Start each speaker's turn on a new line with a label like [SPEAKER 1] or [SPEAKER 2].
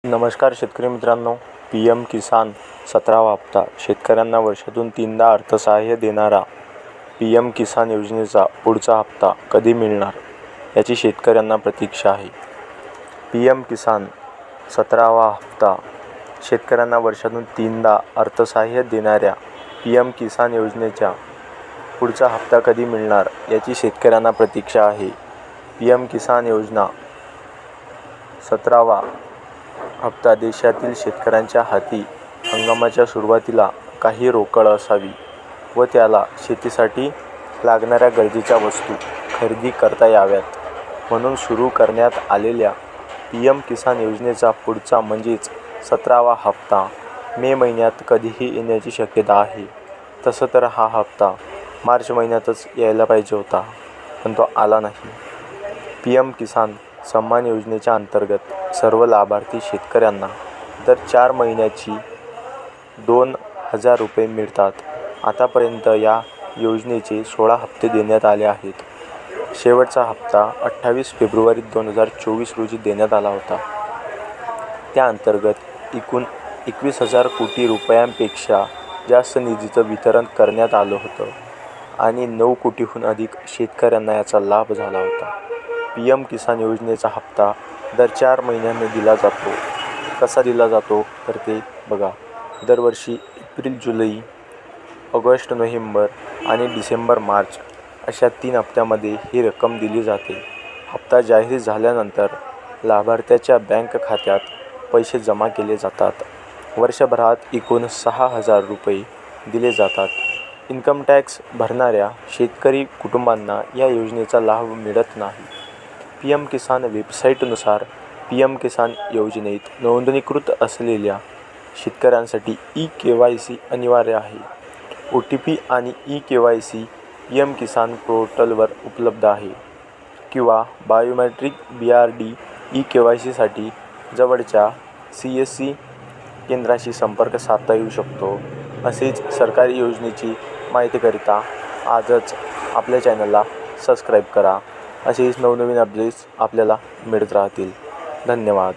[SPEAKER 1] नमस्कार शेतकरी मित्रांनो, PM किसान 17वा हप्ता शेतकऱ्यांना वर्षातून 3दा अर्थसहाय्य देणारा PM किसान योजनेचा पुढचा हप्ता कधी मिळणार याची शेतकऱ्यांना प्रतीक्षा आहे. PM किसान 17वा हप्ता शेतकऱ्यांना वर्षातून 3दा अर्थसहाय्य देणाऱ्या PM किसान योजनेचा पुढचा हप्ता कधी मिळणार याची शेतकऱ्यांना प्रतीक्षा आहे. PM किसान योजना 17वा हप्ता देशातील शेतकऱ्यांच्या हाती हंगामाच्या सुरुवातीला काही रोकड असावी व त्याला शेतीसाठी लागणाऱ्या गरजेच्या वस्तू खरेदी करता याव्यात म्हणून सुरू करण्यात आलेल्या PM किसान योजनेचा पुढचा म्हणजेच 17वा हप्ता मे महिन्यात कधीही येण्याची शक्यता आहे. तसं तर हा हप्ता मार्च महिन्यातच यायला पाहिजे होता, पण तो आला नाही. PM किसान सन्मान योजनेच्या अंतर्गत सर्व लाभार्थी शेतकऱ्यांना दर 4 महिन्याची 2,000 रुपये मिळतात. आतापर्यंत या योजनेचे 16 हप्ते देण्यात आले आहेत. शेवटचा हप्ता 28 फेब्रुवारी 2024 रोजी देण्यात आला होता. त्या अंतर्गत एकूण 21,000 कोटी रुपयांपेक्षा जास्त निधीचं वितरण करण्यात आलं होतं आणि 9 कोटीहून अधिक शेतकऱ्यांना याचा लाभ झाला होता. PM किसान योजनेचा हप्ता दर 4 महिन्यांनी दिला जातो. कसा दिला जातो तर ते बघा. दरवर्षी एप्रिल, जुलै, ऑगस्ट, नोव्हेंबर आणि डिसेंबर, मार्च अशा 3 हप्त्यामध्ये ही रक्कम दिली जाते. हप्ता जाहीर झाल्यानंतर लाभार्थ्याच्या बँक खात्यात पैसे जमा केले जातात. वर्षभरात एकूण 6,000 रुपये दिले जातात. इन्कम टॅक्स भरणाऱ्या शेतकरी कुटुंबांना या योजनेचा लाभ मिळत नाही. PM किसान वेबसाईटनुसार PM किसान योजनेत नोंदणीकृत असलेल्या शेतकऱ्यांसाठी eKYC अनिवार्य आहे. OTP आणि eKYC PM किसान पोर्टलवर उपलब्ध आहे किंवा बायोमेट्रिक BRD eKYCसाठी जवळच्या CSC केंद्राशी संपर्क साधता येऊ शकतो. असेच सरकारी योजनेची माहितीकरिता आजच आपल्या चॅनलला सबस्क्राईब करा. असेच नवनवीन अपडेट्स आपल्याला मिळत राहतील. धन्यवाद.